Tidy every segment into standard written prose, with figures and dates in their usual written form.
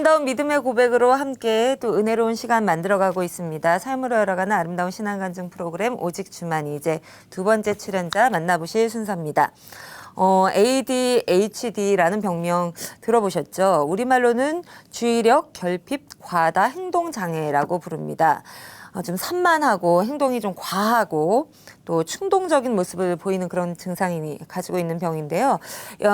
아름다운 믿음의 고백으로 함께 또 은혜로운 시간 만들어가고 있습니다. 삶으로 열어가는 아름다운 신앙간증 프로그램 오직 주만이 이제 두 번째 출연자 만나보실 순서입니다. ADHD라는 병명 들어보셨죠? 우리말로는 주의력 결핍 과다 행동 장애라고 부릅니다. 좀 산만하고 행동이 좀 과하고 또 충동적인 모습을 보이는 그런 증상이 가지고 있는 병인데요.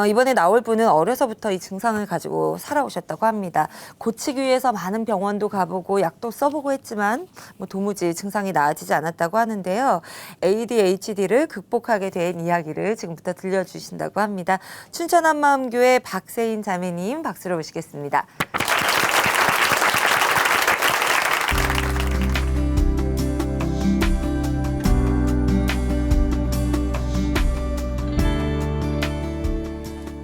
이번에 나올 분은 어려서부터 이 증상을 가지고 살아오셨다고 합니다. 고치기 위해서 많은 병원도 가보고 약도 써보고 했지만 도무지 증상이 나아지지 않았다고 하는데요. ADHD를 극복하게 된 이야기를 지금부터 들려주신다고 합니다. 춘천 한마음교회 박세인 자매님 박수로 모시겠습니다.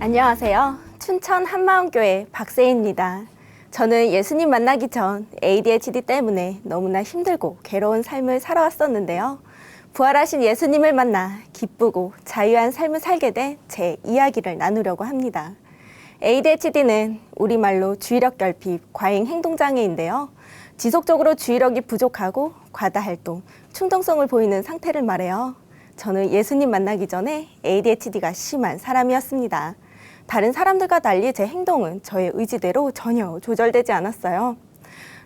안녕하세요. 춘천 한마음교회 박세희입니다. 저는 예수님 만나기 전 ADHD 때문에 너무나 힘들고 괴로운 삶을 살아왔었는데요. 부활하신 예수님을 만나 기쁘고 자유한 삶을 살게 된 제 이야기를 나누려고 합니다. ADHD는 우리말로 주의력 결핍, 과잉 행동장애인데요. 지속적으로 주의력이 부족하고 과다활동, 충동성을 보이는 상태를 말해요. 저는 예수님 만나기 전에 ADHD가 심한 사람이었습니다. 다른 사람들과 달리 제 행동은 저의 의지대로 전혀 조절되지 않았어요.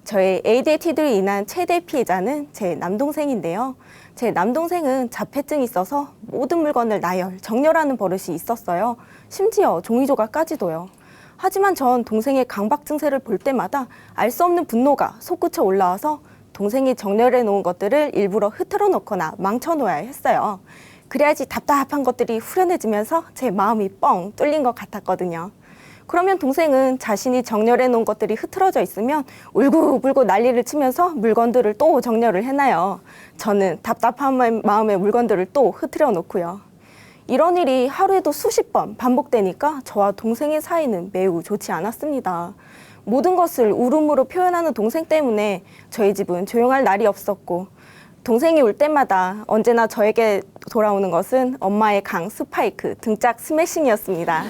저의 ADHD로 인한 최대 피해자는 제 남동생인데요. 제 남동생은 자폐증이 있어서 모든 물건을 나열, 정렬하는 버릇이 있었어요. 심지어 종이 조각까지도요. 하지만 전 동생의 강박 증세를 볼 때마다 알 수 없는 분노가 솟구쳐 올라와서 동생이 정렬해 놓은 것들을 일부러 흐트러 놓거나 망쳐 놓아야 했어요. 그래야지 답답한 것들이 후련해지면서 제 마음이 뻥 뚫린 것 같았거든요. 그러면 동생은 자신이 정렬해 놓은 것들이 흐트러져 있으면 울고불고 난리를 치면서 물건들을 또 정렬을 해놔요. 저는 답답한 마음에 물건들을 또 흐트려 놓고요. 이런 일이 하루에도 수십 번 반복되니까 저와 동생의 사이는 매우 좋지 않았습니다. 모든 것을 울음으로 표현하는 동생 때문에 저희 집은 조용할 날이 없었고, 동생이 울 때마다 언제나 저에게 돌아오는 것은 엄마의 강 스파이크, 등짝 스매싱이었습니다.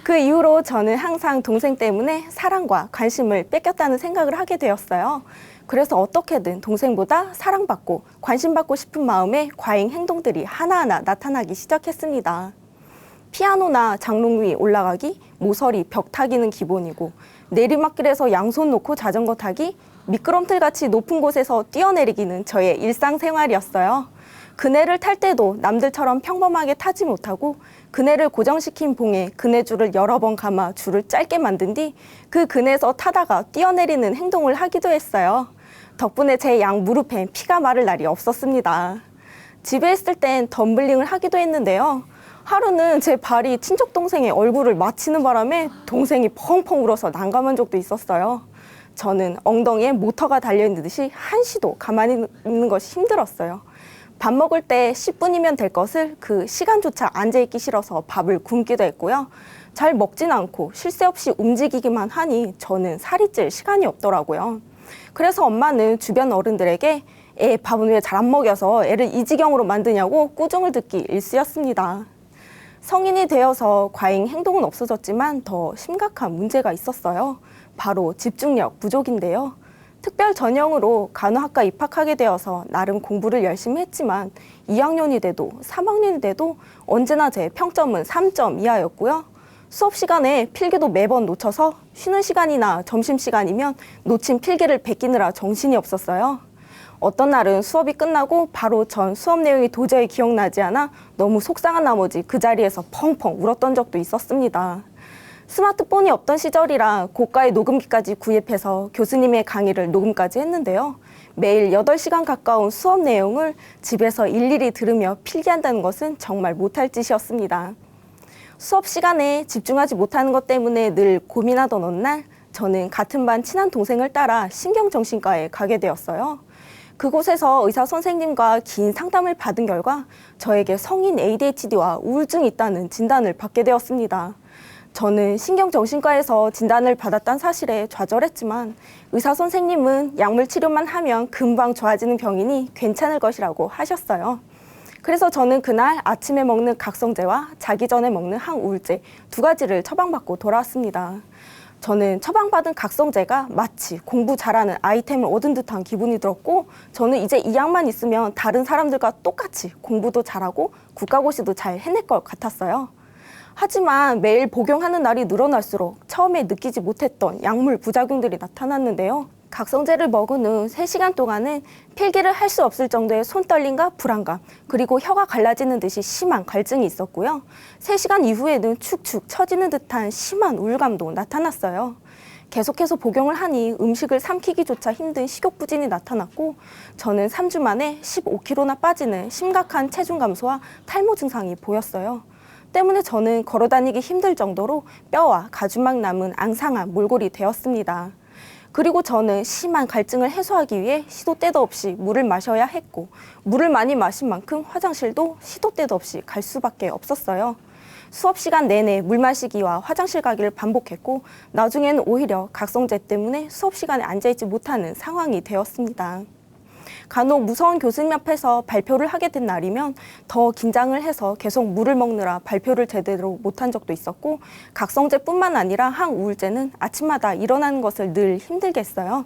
그 이후로 저는 항상 동생 때문에 사랑과 관심을 뺏겼다는 생각을 하게 되었어요. 그래서 어떻게든 동생보다 사랑받고 관심받고 싶은 마음에 과잉 행동들이 하나하나 나타나기 시작했습니다. 피아노나 장롱 위 올라가기, 모서리 벽 타기는 기본이고, 내리막길에서 양손 놓고 자전거 타기, 미끄럼틀같이 높은 곳에서 뛰어내리기는 저의 일상생활이었어요. 그네를 탈 때도 남들처럼 평범하게 타지 못하고 그네를 고정시킨 봉에 그네줄을 여러 번 감아 줄을 짧게 만든 뒤 그 그네에서 타다가 뛰어내리는 행동을 하기도 했어요. 덕분에 제 양 무릎엔 피가 마를 날이 없었습니다. 집에 있을 땐 덤블링을 하기도 했는데요. 하루는 제 발이 친척 동생의 얼굴을 맞히는 바람에 동생이 펑펑 울어서 난감한 적도 있었어요. 저는 엉덩이에 모터가 달려있는 듯이 한시도 가만히 있는 것이 힘들었어요. 밥 먹을 때 10분이면 될 것을 그 시간조차 앉아있기 싫어서 밥을 굶기도 했고요. 잘 먹진 않고 쉴 새 없이 움직이기만 하니 저는 살이 찔 시간이 없더라고요. 그래서 엄마는 주변 어른들에게 애 밥은 왜 잘 안 먹여서 애를 이 지경으로 만드냐고 꾸중을 듣기 일쑤였습니다. 성인이 되어서 과잉 행동은 없어졌지만 더 심각한 문제가 있었어요. 바로 집중력 부족인데요. 특별 전형으로 간호학과 입학하게 되어서 나름 공부를 열심히 했지만 2학년이 돼도 3학년이 돼도 언제나 제 평점은 3점 이하였고요. 수업 시간에 필기도 매번 놓쳐서 쉬는 시간이나 점심시간이면 놓친 필기를 베끼느라 정신이 없었어요. 어떤 날은 수업이 끝나고 바로 전 수업 내용이 도저히 기억나지 않아 너무 속상한 나머지 그 자리에서 펑펑 울었던 적도 있었습니다. 스마트폰이 없던 시절이라 고가의 녹음기까지 구입해서 교수님의 강의를 녹음까지 했는데요. 매일 8시간 가까운 수업 내용을 집에서 일일이 들으며 필기한다는 것은 정말 못할 짓이었습니다. 수업 시간에 집중하지 못하는 것 때문에 늘 고민하던 어느 날 저는 같은 반 친한 동생을 따라 신경정신과에 가게 되었어요. 그곳에서 의사 선생님과 긴 상담을 받은 결과 저에게 성인 ADHD와 우울증이 있다는 진단을 받게 되었습니다. 저는 신경정신과에서 진단을 받았다는 사실에 좌절했지만 의사 선생님은 약물 치료만 하면 금방 좋아지는 병이니 괜찮을 것이라고 하셨어요. 그래서 저는 그날 아침에 먹는 각성제와 자기 전에 먹는 항우울제 2가지를 처방받고 돌아왔습니다. 저는 처방받은 각성제가 마치 공부 잘하는 아이템을 얻은 듯한 기분이 들었고, 저는 이제 이 약만 있으면 다른 사람들과 똑같이 공부도 잘하고 국가고시도 잘 해낼 것 같았어요. 하지만 매일 복용하는 날이 늘어날수록 처음에 느끼지 못했던 약물 부작용들이 나타났는데요. 각성제를 먹은 후 3시간 동안은 필기를 할 수 없을 정도의 손떨림과 불안감, 그리고 혀가 갈라지는 듯이 심한 갈증이 있었고요. 3시간 이후에는 축축 처지는 듯한 심한 우울감도 나타났어요. 계속해서 복용을 하니 음식을 삼키기조차 힘든 식욕부진이 나타났고, 저는 3주 만에 15kg나 빠지는 심각한 체중 감소와 탈모 증상이 보였어요. 때문에 저는 걸어다니기 힘들 정도로 뼈와 가죽만 남은 앙상한 몰골이 되었습니다. 그리고 저는 심한 갈증을 해소하기 위해 시도 때도 없이 물을 마셔야 했고, 물을 많이 마신 만큼 화장실도 시도 때도 없이 갈 수밖에 없었어요. 수업 시간 내내 물 마시기와 화장실 가기를 반복했고, 나중에는 오히려 각성제 때문에 수업 시간에 앉아있지 못하는 상황이 되었습니다. 간혹 무서운 교수님 앞에서 발표를 하게 된 날이면 더 긴장을 해서 계속 물을 먹느라 발표를 제대로 못한 적도 있었고, 각성제뿐만 아니라 항우울제는 아침마다 일어나는 것을 늘 힘들게 했어요.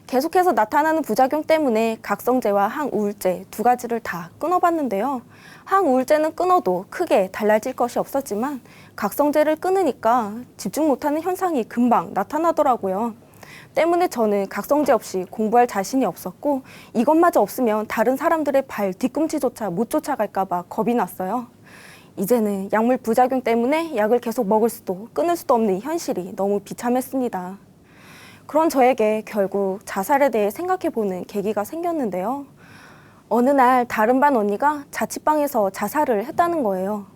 계속해서 나타나는 부작용 때문에 각성제와 항우울제 두 가지를 다 끊어봤는데요. 항우울제는 끊어도 크게 달라질 것이 없었지만 각성제를 끊으니까 집중 못하는 현상이 금방 나타나더라고요. 때문에 저는 각성제 없이 공부할 자신이 없었고, 이것마저 없으면 다른 사람들의 발 뒤꿈치조차 못 쫓아갈까 봐 겁이 났어요. 이제는 약물 부작용 때문에 약을 계속 먹을 수도 끊을 수도 없는 현실이 너무 비참했습니다. 그런 저에게 결국 자살에 대해 생각해보는 계기가 생겼는데요. 어느 날 다른 반 언니가 자취방에서 자살을 했다는 거예요.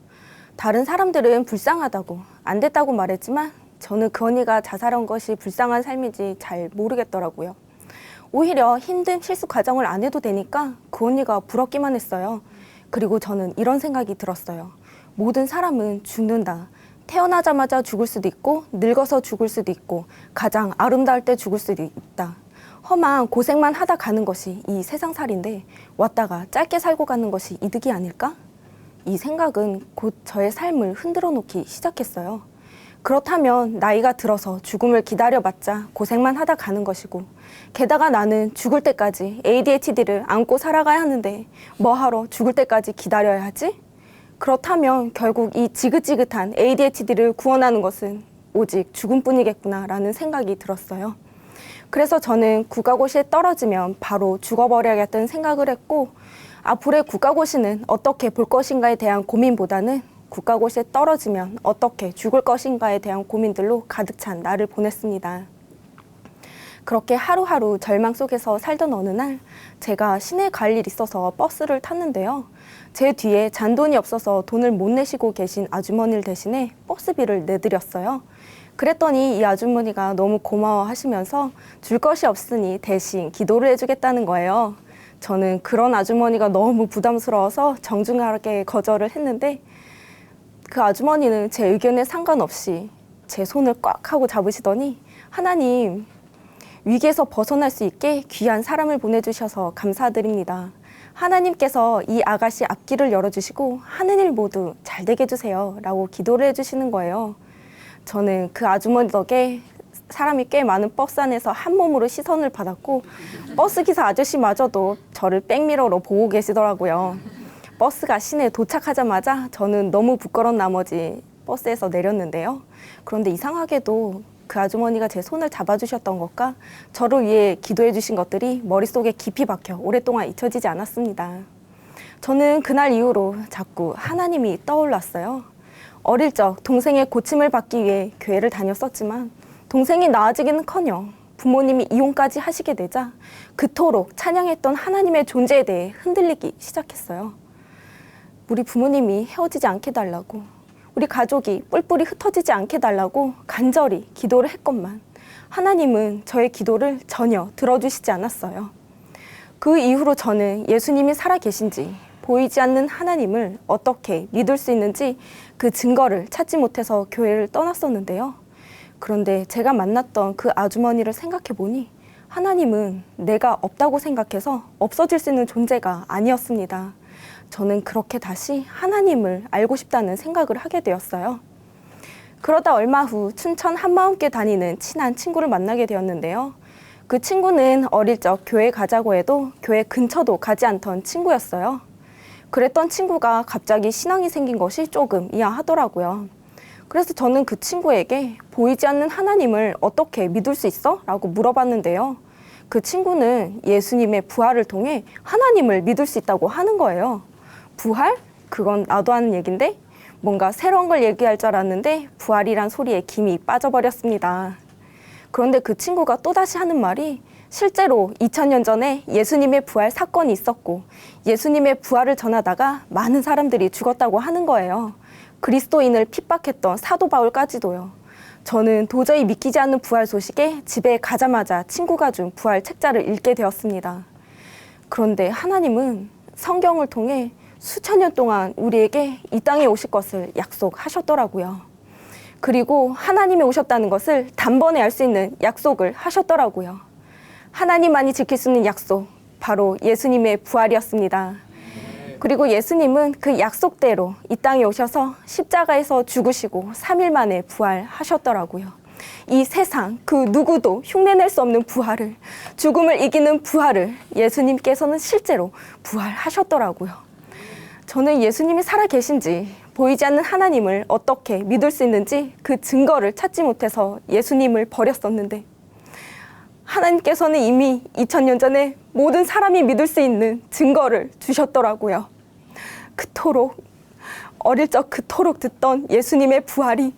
다른 사람들은 불쌍하다고 안 됐다고 말했지만 저는 그 언니가 자살한 것이 불쌍한 삶인지 잘 모르겠더라고요. 오히려 힘든 실습 과정을 안 해도 되니까 그 언니가 부럽기만 했어요. 그리고 저는 이런 생각이 들었어요. 모든 사람은 죽는다. 태어나자마자 죽을 수도 있고, 늙어서 죽을 수도 있고, 가장 아름다울 때 죽을 수도 있다. 험한 고생만 하다 가는 것이 이 세상살인데 왔다가 짧게 살고 가는 것이 이득이 아닐까? 이 생각은 곧 저의 삶을 흔들어 놓기 시작했어요. 그렇다면 나이가 들어서 죽음을 기다려봤자 고생만 하다 가는 것이고, 게다가 나는 죽을 때까지 ADHD를 안고 살아가야 하는데 뭐하러 죽을 때까지 기다려야 하지? 그렇다면 결국 이 지긋지긋한 ADHD를 구원하는 것은 오직 죽음뿐이겠구나라는 생각이 들었어요. 그래서 저는 국가고시에 떨어지면 바로 죽어버려야겠다는 생각을 했고, 앞으로의 국가고시는 어떻게 볼 것인가에 대한 고민보다는 국가고시에 떨어지면 어떻게 죽을 것인가에 대한 고민들로 가득 찬 날을 보냈습니다. 그렇게 하루하루 절망 속에서 살던 어느 날, 제가 시내 갈 일 있어서 버스를 탔는데요. 제 뒤에 잔돈이 없어서 돈을 못 내시고 계신 아주머니를 대신해 버스비를 내드렸어요. 그랬더니 이 아주머니가 너무 고마워하시면서 줄 것이 없으니 대신 기도를 해주겠다는 거예요. 저는 그런 아주머니가 너무 부담스러워서 정중하게 거절을 했는데, 그 아주머니는 제 의견에 상관없이 제 손을 꽉 하고 잡으시더니, 하나님, 위기에서 벗어날 수 있게 귀한 사람을 보내주셔서 감사드립니다. 하나님께서 이 아가씨 앞길을 열어주시고 하는 일 모두 잘 되게 해주세요 라고 기도를 해주시는 거예요. 저는 그 아주머니 덕에 사람이 꽤 많은 버스 안에서 한 몸으로 시선을 받았고, 버스 기사 아저씨마저도 저를 백미러로 보고 계시더라고요. 버스가 시내에 도착하자마자 저는 너무 부끄러운 나머지 버스에서 내렸는데요. 그런데 이상하게도 그 아주머니가 제 손을 잡아주셨던 것과 저를 위해 기도해 주신 것들이 머릿속에 깊이 박혀 오랫동안 잊혀지지 않았습니다. 저는 그날 이후로 자꾸 하나님이 떠올랐어요. 어릴 적 동생의 고침을 받기 위해 교회를 다녔었지만 동생이 나아지기는커녕 부모님이 이혼까지 하시게 되자 그토록 찬양했던 하나님의 존재에 대해 흔들리기 시작했어요. 우리 부모님이 헤어지지 않게 달라고, 우리 가족이 뿔뿔이 흩어지지 않게 달라고 간절히 기도를 했건만 하나님은 저의 기도를 전혀 들어주시지 않았어요. 그 이후로 저는 예수님이 살아계신지, 보이지 않는 하나님을 어떻게 믿을 수 있는지 그 증거를 찾지 못해서 교회를 떠났었는데요. 그런데 제가 만났던 그 아주머니를 생각해보니 하나님은 내가 없다고 생각해서 없어질 수 있는 존재가 아니었습니다. 저는 그렇게 다시 하나님을 알고 싶다는 생각을 하게 되었어요. 그러다 얼마 후 춘천 한마음교회 다니는 친한 친구를 만나게 되었는데요. 그 친구는 어릴 적 교회 가자고 해도 교회 근처도 가지 않던 친구였어요. 그랬던 친구가 갑자기 신앙이 생긴 것이 조금 이상하더라고요. 그래서 저는 그 친구에게 보이지 않는 하나님을 어떻게 믿을 수 있어? 라고 물어봤는데요. 그 친구는 예수님의 부활을 통해 하나님을 믿을 수 있다고 하는 거예요. 부활? 그건 나도 하는 얘긴데 뭔가 새로운 걸 얘기할 줄 알았는데 부활이란 소리에 김이 빠져버렸습니다. 그런데 그 친구가 또다시 하는 말이 실제로 2000년 전에 예수님의 부활 사건이 있었고 예수님의 부활을 전하다가 많은 사람들이 죽었다고 하는 거예요. 그리스도인을 핍박했던 사도 바울까지도요. 저는 도저히 믿기지 않는 부활 소식에 집에 가자마자 친구가 준 부활 책자를 읽게 되었습니다. 그런데 하나님은 성경을 통해 수천 년 동안 우리에게 이 땅에 오실 것을 약속하셨더라고요. 그리고 하나님이 오셨다는 것을 단번에 알 수 있는 약속을 하셨더라고요. 하나님만이 지킬 수 있는 약속, 바로 예수님의 부활이었습니다. 그리고 예수님은 그 약속대로 이 땅에 오셔서 십자가에서 죽으시고 3일 만에 부활하셨더라고요. 이 세상 그 누구도 흉내낼 수 없는 부활을, 죽음을 이기는 부활을 예수님께서는 실제로 부활하셨더라고요. 저는 예수님이 살아계신지 보이지 않는 하나님을 어떻게 믿을 수 있는지 그 증거를 찾지 못해서 예수님을 버렸었는데 하나님께서는 이미 2000년 전에 모든 사람이 믿을 수 있는 증거를 주셨더라고요. 그토록 어릴 적 그토록 듣던 예수님의 부활이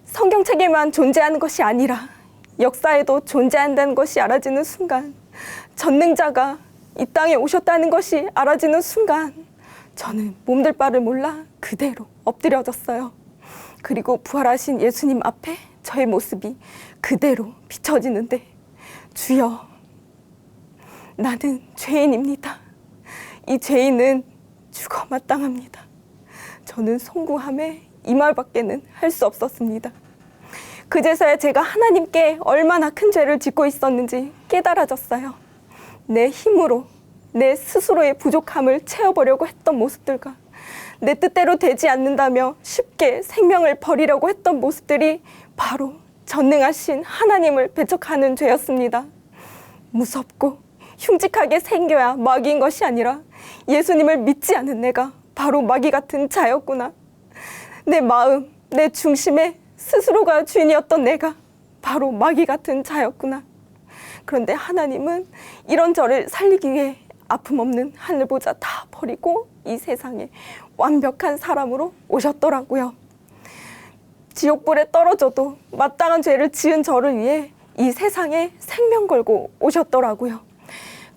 성경책에만 존재하는 것이 아니라 역사에도 존재한다는 것이 알아지는 순간, 전능자가 이 땅에 오셨다는 것이 알아지는 순간 저는 몸둘 바를 몰라 그대로 엎드려졌어요. 그리고 부활하신 예수님 앞에 저의 모습이 그대로 비춰지는데 주여, 나는 죄인입니다. 이 죄인은 죽어 마땅합니다. 저는 송구함에 이 말밖에는 할 수 없었습니다. 그제서야 제가 하나님께 얼마나 큰 죄를 짓고 있었는지 깨달아졌어요. 내 힘으로 내 스스로의 부족함을 채워보려고 했던 모습들과 내 뜻대로 되지 않는다며 쉽게 생명을 버리려고 했던 모습들이 바로 전능하신 하나님을 배척하는 죄였습니다. 무섭고 흉측하게 생겨야 마귀인 것이 아니라 예수님을 믿지 않은 내가 바로 마귀 같은 자였구나. 내 마음, 내 중심에 스스로가 주인이었던 내가 바로 마귀 같은 자였구나. 그런데 하나님은 이런 저를 살리기 위해 아픔 없는 하늘보자 다 버리고 이 세상에 완벽한 사람으로 오셨더라고요. 지옥불에 떨어져도 마땅한 죄를 지은 저를 위해 이 세상에 생명 걸고 오셨더라고요.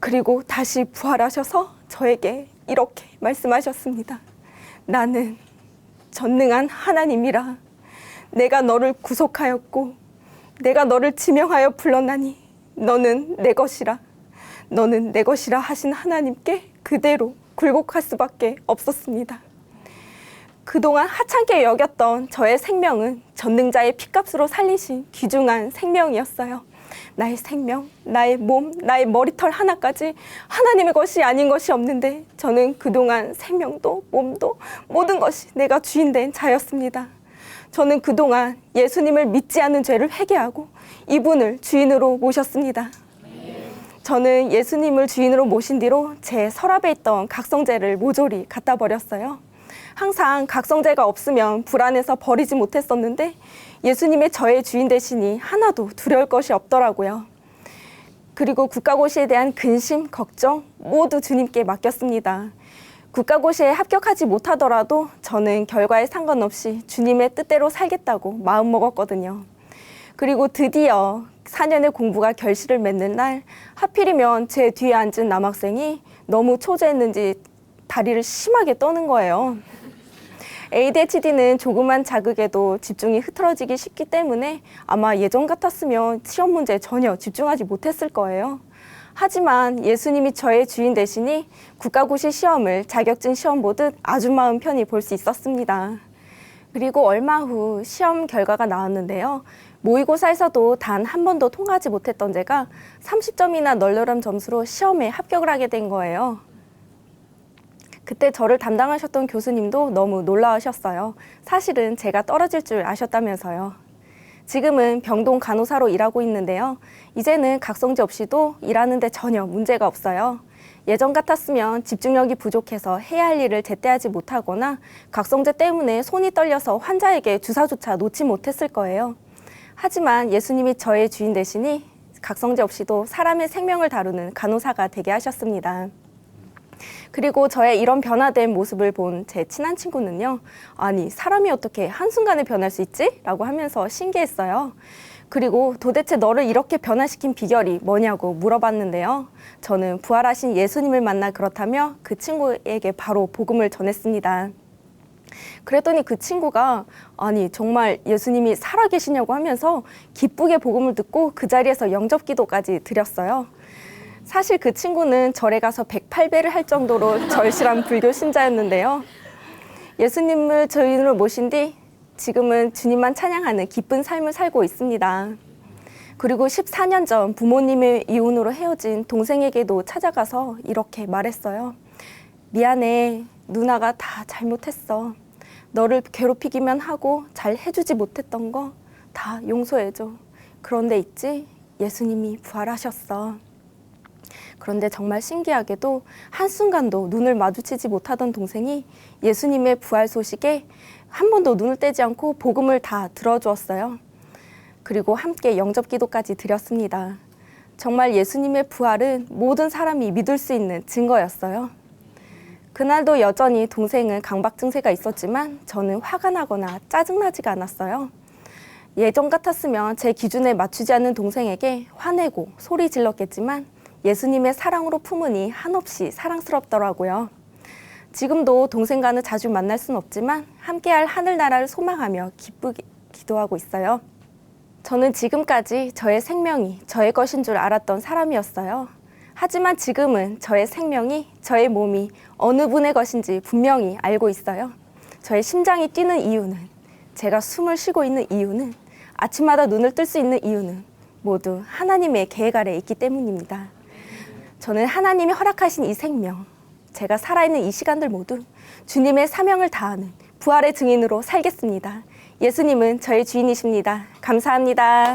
그리고 다시 부활하셔서 저에게 이렇게 말씀하셨습니다. 나는 전능한 하나님이라. 내가 너를 구속하였고 내가 너를 지명하여 불렀나니 너는 내 것이라. 너는 내 것이라 하신 하나님께 그대로 굴복할 수밖에 없었습니다. 그동안 하찮게 여겼던 저의 생명은 전능자의 피값으로 살리신 귀중한 생명이었어요. 나의 생명, 나의 몸, 나의 머리털 하나까지 하나님의 것이 아닌 것이 없는데 저는 그동안 생명도 몸도 모든 것이 내가 주인된 자였습니다. 저는 그동안 예수님을 믿지 않는 죄를 회개하고 이분을 주인으로 모셨습니다. 저는 예수님을 주인으로 모신 뒤로 제 서랍에 있던 각성제를 모조리 갖다 버렸어요. 항상 각성제가 없으면 불안해서 버리지 못했었는데 예수님의 저의 주인 되시니 하나도 두려울 것이 없더라고요. 그리고 국가고시에 대한 근심, 걱정 모두 주님께 맡겼습니다. 국가고시에 합격하지 못하더라도 저는 결과에 상관없이 주님의 뜻대로 살겠다고 마음먹었거든요. 그리고 드디어 4년의 공부가 결실을 맺는 날 하필이면 제 뒤에 앉은 남학생이 너무 초조했는지 다리를 심하게 떠는 거예요. ADHD는 조그만 자극에도 집중이 흐트러지기 쉽기 때문에 아마 예전 같았으면 시험 문제에 전혀 집중하지 못했을 거예요. 하지만 예수님이 저의 주인 되시니 국가고시 시험을 자격증 시험 보듯 아주 마음 편히 볼 수 있었습니다. 그리고 얼마 후 시험 결과가 나왔는데요. 모의고사에서도 단 한 번도 통과하지 못했던 제가 30점이나 널널한 점수로 시험에 합격을 하게 된 거예요. 그때 저를 담당하셨던 교수님도 너무 놀라우셨어요. 사실은 제가 떨어질 줄 아셨다면서요. 지금은 병동 간호사로 일하고 있는데요. 이제는 각성제 없이도 일하는데 전혀 문제가 없어요. 예전 같았으면 집중력이 부족해서 해야 할 일을 제때 하지 못하거나 각성제 때문에 손이 떨려서 환자에게 주사조차 놓지 못했을 거예요. 하지만 예수님이 저의 주인 되시니 각성제 없이도 사람의 생명을 다루는 간호사가 되게 하셨습니다. 그리고 저의 이런 변화된 모습을 본 제 친한 친구는요. 아니, 사람이 어떻게 한순간에 변할 수 있지? 라고 하면서 신기했어요. 그리고 도대체 너를 이렇게 변화시킨 비결이 뭐냐고 물어봤는데요. 저는 부활하신 예수님을 만나 그렇다며 그 친구에게 바로 복음을 전했습니다. 그랬더니 그 친구가 아니 정말 예수님이 살아계시냐고 하면서 기쁘게 복음을 듣고 그 자리에서 영접기도까지 드렸어요. 사실 그 친구는 절에 가서 108배를 할 정도로 절실한 불교 신자였는데요. 예수님을 주인으로 모신 뒤 지금은 주님만 찬양하는 기쁜 삶을 살고 있습니다. 그리고 14년 전 부모님의 이혼으로 헤어진 동생에게도 찾아가서 이렇게 말했어요. 미안해. 누나가 다 잘못했어. 너를 괴롭히기만 하고 잘 해주지 못했던 거 다 용서해줘. 그런데 있지? 예수님이 부활하셨어. 그런데 정말 신기하게도 한순간도 눈을 마주치지 못하던 동생이 예수님의 부활 소식에 한 번도 눈을 떼지 않고 복음을 다 들어주었어요. 그리고 함께 영접기도까지 드렸습니다. 정말 예수님의 부활은 모든 사람이 믿을 수 있는 증거였어요. 그날도 여전히 동생은 강박 증세가 있었지만 저는 화가 나거나 짜증나지가 않았어요. 예전 같았으면 제 기준에 맞추지 않는 동생에게 화내고 소리 질렀겠지만 예수님의 사랑으로 품으니 한없이 사랑스럽더라고요. 지금도 동생과는 자주 만날 순 없지만 함께할 하늘나라를 소망하며 기쁘게 기도하고 있어요. 저는 지금까지 저의 생명이 저의 것인 줄 알았던 사람이었어요. 하지만 지금은 저의 생명이, 저의 몸이 어느 분의 것인지 분명히 알고 있어요. 저의 심장이 뛰는 이유는, 제가 숨을 쉬고 있는 이유는, 아침마다 눈을 뜰 수 있는 이유는 모두 하나님의 계획 아래 있기 때문입니다. 저는 하나님이 허락하신 이 생명, 제가 살아있는 이 시간들 모두 주님의 사명을 다하는 부활의 증인으로 살겠습니다. 예수님은 저의 주인이십니다. 감사합니다.